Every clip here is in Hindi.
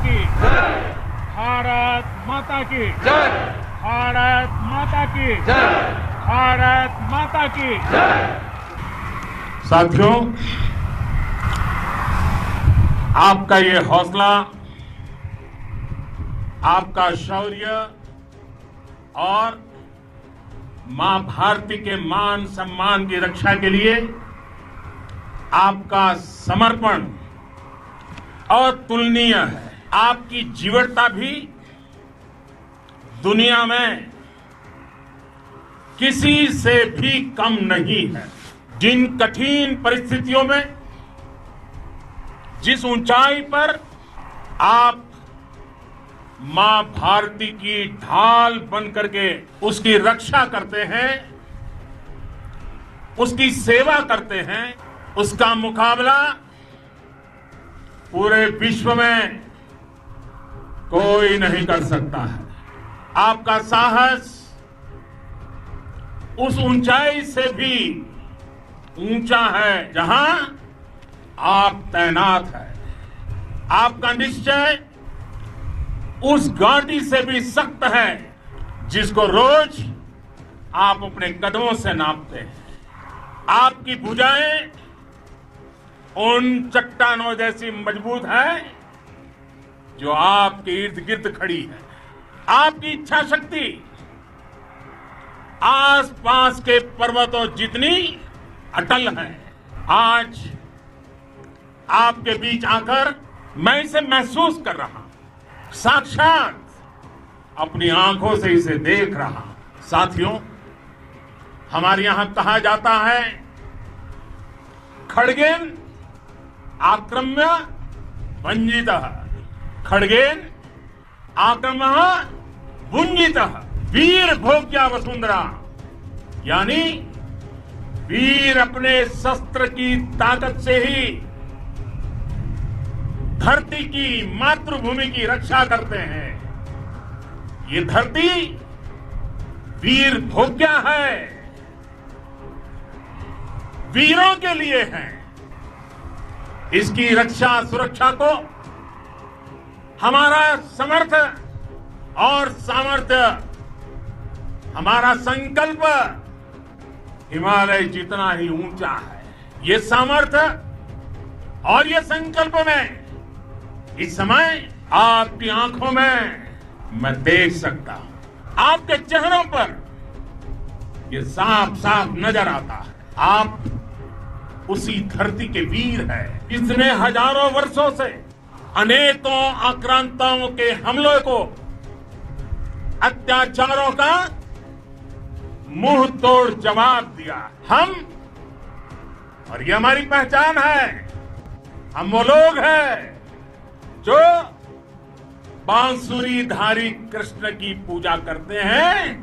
की जय। भारत माता की जय। भारत माता की जय। भारत माता की जय। साथियों, आपका ये हौसला, आपका शौर्य और मां भारती के मान सम्मान की रक्षा के लिए आपका समर्पण अतुलनीय है। आपकी जीवटता भी दुनिया में किसी से भी कम नहीं है। जिन कठिन परिस्थितियों में, जिस ऊंचाई पर आप मां भारती की ढाल बन करके उसकी रक्षा करते हैं, उसकी सेवा करते हैं, उसका मुकाबला पूरे विश्व में कोई नहीं कर सकता है। आपका साहस उस ऊंचाई से भी ऊंचा है जहां आप तैनात हैं। आपका निश्चय उस घाटी से भी सख्त है जिसको रोज आप अपने कदमों से नापते हैं। आपकी भुजाएं उन चट्टानों जैसी मजबूत है जो आपके इर्द गिर्द खड़ी है। आपकी इच्छा शक्ति आसपास के पर्वतों जितनी अटल है। आज आपके बीच आकर मैं इसे महसूस कर रहा हूं, साक्षात अपनी आंखों से इसे देख रहा हूं। साथियों, हमारे यहां कहा जाता है, खड्गेन आक्रम्य भंजितः, खड्गेन आक्रम्य भुंजितः, वीर भोग्या वसुंधरा। यानी वीर अपने शस्त्र की ताकत से ही धरती की, मातृभूमि की रक्षा करते हैं। ये धरती वीर भोग्या है, वीरों के लिए है। इसकी रक्षा सुरक्षा को हमारा समर्थ और सामर्थ्य, हमारा संकल्प हिमालय जितना ही ऊंचा है। ये सामर्थ्य और ये संकल्प में इस समय आपकी आंखों में मैं देख सकता हूं। आपके चेहरों पर ये साफ साफ नजर आता है। आप उसी धरती के वीर हैं जिसने हजारों वर्षों से अनेकों आक्रांताओं के हमलों को, अत्याचारों का मुंह तोड़ जवाब दिया। हम, और ये हमारी पहचान है, हम वो लोग हैं जो बांसुरीधारी कृष्ण की पूजा करते हैं,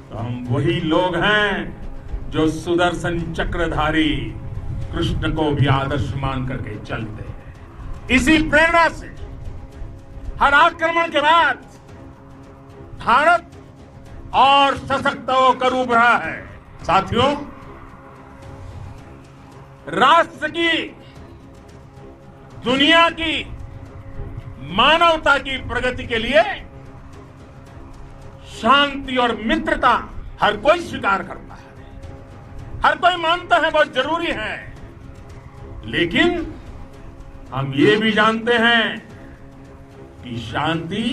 तो हम वही लोग हैं जो सुदर्शन चक्रधारी कृष्ण को भी आदर्श मान करके चलते हैं। इसी प्रेरणा से हर आक्रमण के बाद भारत और सशक्त होकर उभरा है। साथियों, राष्ट्र की, दुनिया की, मानवता की प्रगति के लिए शांति और मित्रता हर कोई स्वीकार करता है, हर कोई मानता है बहुत जरूरी है। लेकिन हम ये भी जानते हैं कि शांति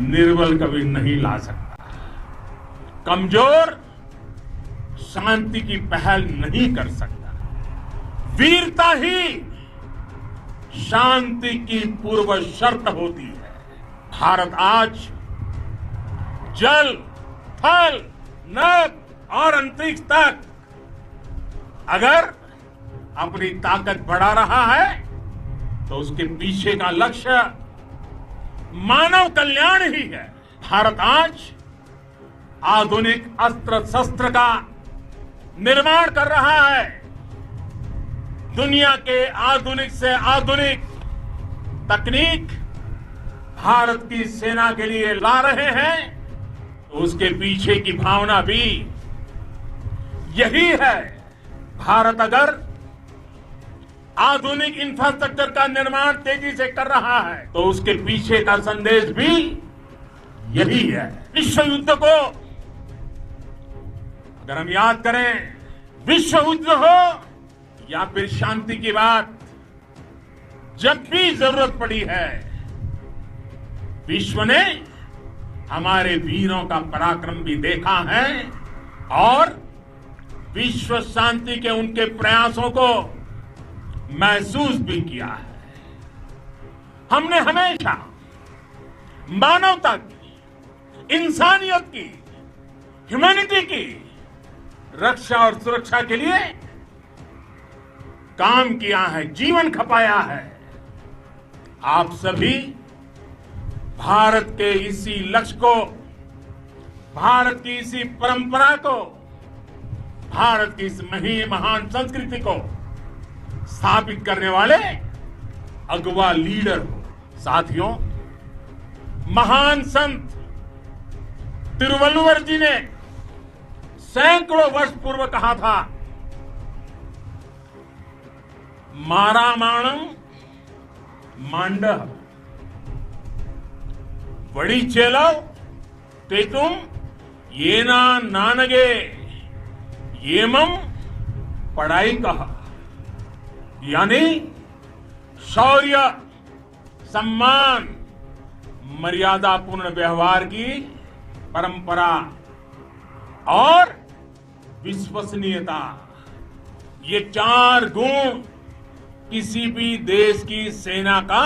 निर्बल कभी नहीं ला सकता। कमजोर शांति की पहल नहीं कर सकता। वीरता ही शांति की पूर्व शर्त होती है। भारत आज जल, थल, नभ और अंतरिक्ष तक अगर अपनी ताकत बढ़ा रहा है तो उसके पीछे का लक्ष्य मानव कल्याण ही है। भारत आज आधुनिक अस्त्र शस्त्र का निर्माण कर रहा है। दुनिया के आधुनिक से आधुनिक तकनीक भारत की सेना के लिए ला रहे हैं, तो उसके पीछे की भावना भी यही है। भारत अगर आधुनिक इंफ्रास्ट्रक्चर का निर्माण तेजी से कर रहा है, तो उसके पीछे का संदेश भी यही है। विश्व युद्ध को अगर हम याद करें, विश्व युद्ध हो या फिर शांति की बात, जब भी जरूरत पड़ी है, विश्व ने हमारे वीरों का पराक्रम भी देखा है और विश्व शांति के उनके प्रयासों को महसूस भी किया है। हमने हमेशा मानवता की, इंसानियत की, ह्यूमैनिटी की रक्षा और सुरक्षा के लिए काम किया है, जीवन खपाया है। आप सभी भारत के इसी लक्ष्य को, भारत की इसी परंपरा को, भारत की इस महान संस्कृति को स्थापित करने वाले अगवा लीडर हो। साथियों, महान संत तिरुवल्लुवर जी ने सैकड़ों वर्ष पूर्व कहा था, मारामाणम मांडह वड़ी चेलो ते तुम येना नानगे येमम पढ़ाई कहा। यानी शौर्य, सम्मान, मर्यादापूर्ण व्यवहार की परंपरा और विश्वसनीयता, ये चार गुण किसी भी देश की सेना का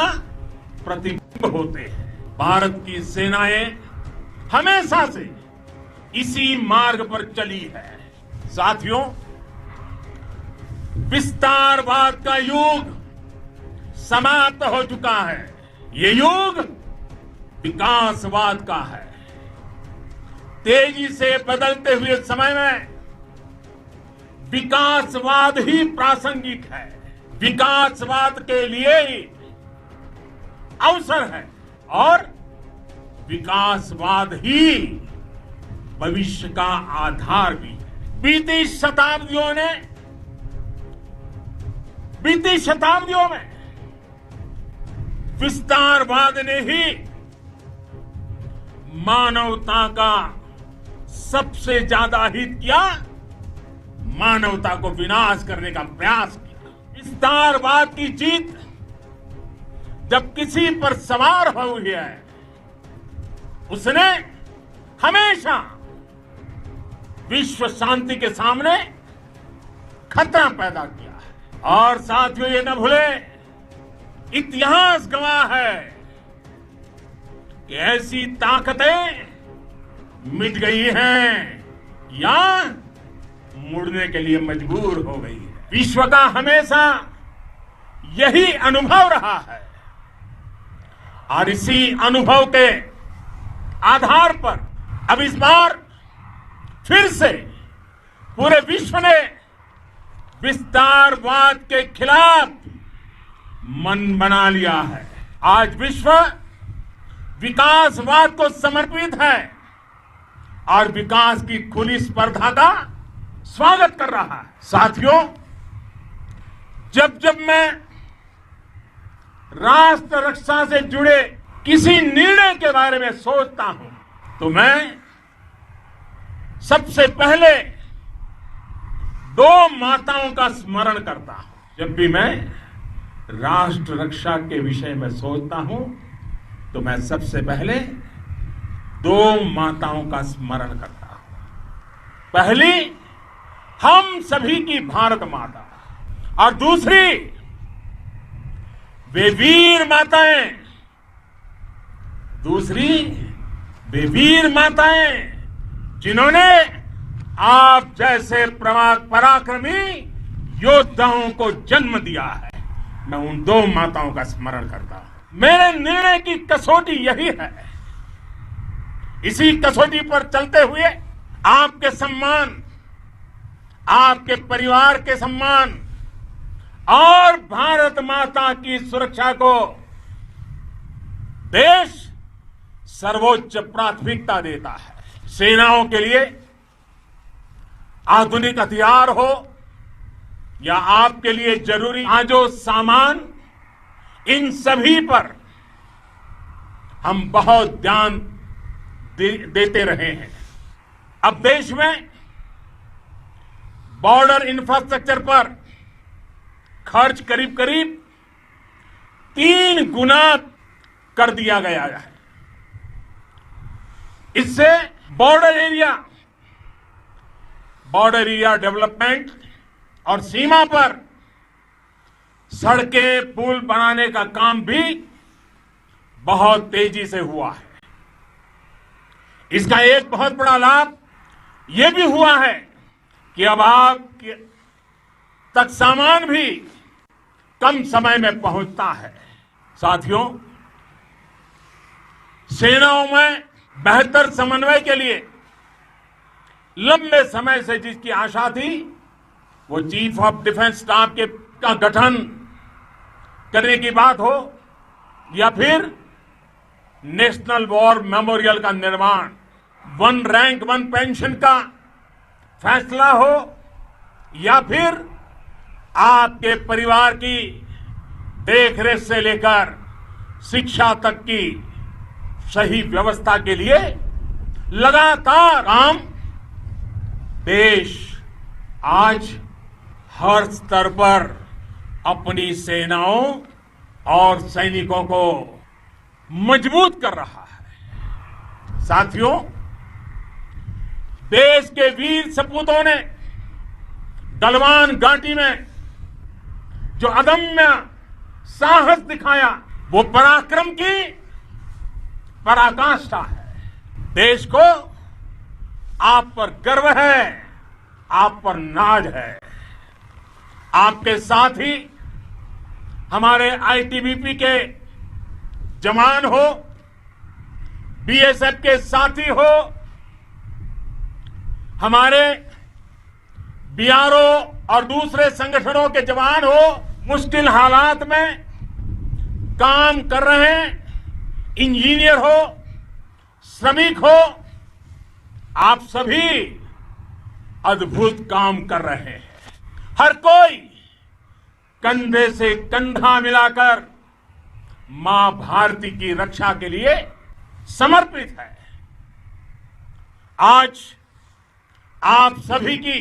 प्रतिबिंब होते हैं। भारत की सेनाएं हमेशा से इसी मार्ग पर चली है। साथियों, विस्तारवाद का युग समाप्त हो चुका है। ये युग विकासवाद का है। तेजी से बदलते हुए समय में विकासवाद ही प्रासंगिक है। विकासवाद के लिए ही अवसर है और विकासवाद ही भविष्य का आधार भी है। बीती शताब्दियों में विस्तारवाद ने ही मानवता का सबसे ज्यादा हित किया, मानवता को विनाश करने का प्रयास किया। विस्तारवाद की जीत जब किसी पर सवार हुई है, उसने हमेशा विश्व शांति के सामने खतरा पैदा किया है। और साथियों, ये न भूले, इतिहास गवाह है कि ऐसी ताकतें मिट गई हैं या मुड़ने के लिए मजबूर हो गई है। विश्व का हमेशा यही अनुभव रहा है और इसी अनुभव के आधार पर अब इस बार फिर से पूरे विश्व ने विस्तारवाद के खिलाफ मन बना लिया है। आज विश्व विकासवाद को समर्पित है और विकास की खुली स्पर्धा का स्वागत कर रहा है। साथियों, जब जब मैं राष्ट्र रक्षा से जुड़े किसी निर्णय के बारे में सोचता हूं, तो मैं सबसे पहले दो माताओं का स्मरण करता हूं। जब भी मैं राष्ट्र रक्षा के विषय में सोचता हूं, तो मैं सबसे पहले दो माताओं का स्मरण करता हूं। पहली हम सभी की भारत माता और दूसरी वे वीर माताएं, जिन्होंने आप जैसे पराक्रमी योद्धाओं को जन्म दिया है। मैं उन दो माताओं का स्मरण करता हूं। मेरे निर्णय की कसौटी यही है। इसी कसौटी पर चलते हुए आपके सम्मान, आपके परिवार के सम्मान और भारत माता की सुरक्षा को देश सर्वोच्च प्राथमिकता देता है। सेनाओं के लिए आधुनिक हथियार हो या आपके लिए जरूरी जो सामान, इन सभी पर हम बहुत ध्यान देते रहे हैं। अब देश में बॉर्डर इंफ्रास्ट्रक्चर पर खर्च करीब करीब 3 गुना कर दिया गया है। इससे बॉर्डर एरिया डेवलपमेंट और सीमा पर सड़कें, पुल बनाने का काम भी बहुत तेजी से हुआ है। इसका एक बहुत बड़ा लाभ यह भी हुआ है कि अब आप तक सामान भी कम समय में पहुंचता है। साथियों, सेनाओं में बेहतर समन्वय के लिए लंबे समय से जिसकी आशा थी, वो चीफ ऑफ डिफेंस स्टाफ का गठन करने की बात हो या फिर नेशनल वॉर मेमोरियल का निर्माण, 1 रैंक 1 पेंशन का फैसला हो या फिर आपके परिवार की देखरेख से लेकर शिक्षा तक की सही व्यवस्था के लिए लगातार काम, देश आज हर स्तर पर अपनी सेनाओं और सैनिकों को मजबूत कर रहा है। साथियों, देश के वीर सपूतों ने गलवान घाटी में जो अदम्य साहस दिखाया, वो पराक्रम की पराकाष्ठा है। देश को आप पर गर्व है, आप पर नाज है। आपके साथ ही हमारे आईटीबीपी के जवान हो, बीएसएफ के साथी हो, हमारे बीआरओ और दूसरे संगठनों के जवान हो, मुश्किल हालात में काम कर रहे हैं, इंजीनियर हो, श्रमिक हो, आप सभी अद्भुत काम कर रहे हैं। हर कोई कंधे से कंधा मिलाकर मां भारती की रक्षा के लिए समर्पित है। आज आप सभी की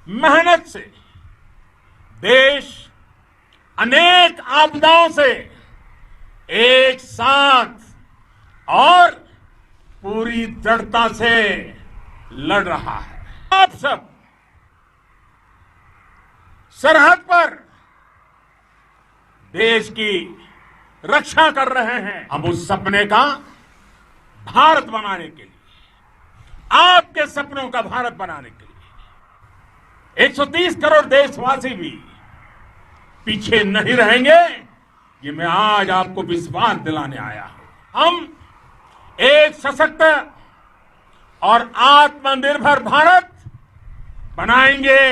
मेहनत से देश अनेक आपदाओं से एक साथ और पूरी दृढ़ता से लड़ रहा है। आप सब सरहद पर देश की रक्षा कर रहे हैं। हम उस सपने का भारत बनाने के लिए, आपके सपनों का भारत बनाने के लिए 130 करोड़ देशवासी भी पीछे नहीं रहेंगे, ये मैं आज आपको विश्वास दिलाने आया हूं। हम एक सशक्त और आत्मनिर्भर भारत बनाएंगे,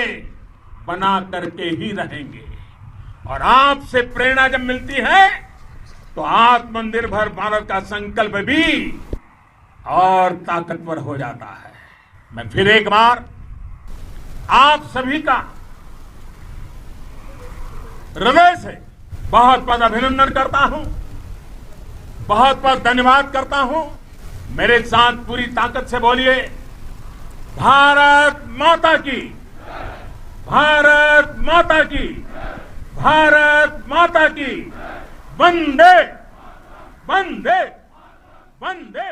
बना करके ही रहेंगे। और आपसे प्रेरणा जब मिलती है तो आत्मनिर्भर भारत का संकल्प भी और ताकतवर हो जाता है। मैं फिर एक बार आप सभी का हृदय से बहुत बहुत अभिनंदन करता हूं, बहुत बहुत धन्यवाद करता हूं। मेरे साथ पूरी ताकत से बोलिए, भारत माता की, भारत माता की, भारत माता की, वंदे वंदे वंदे।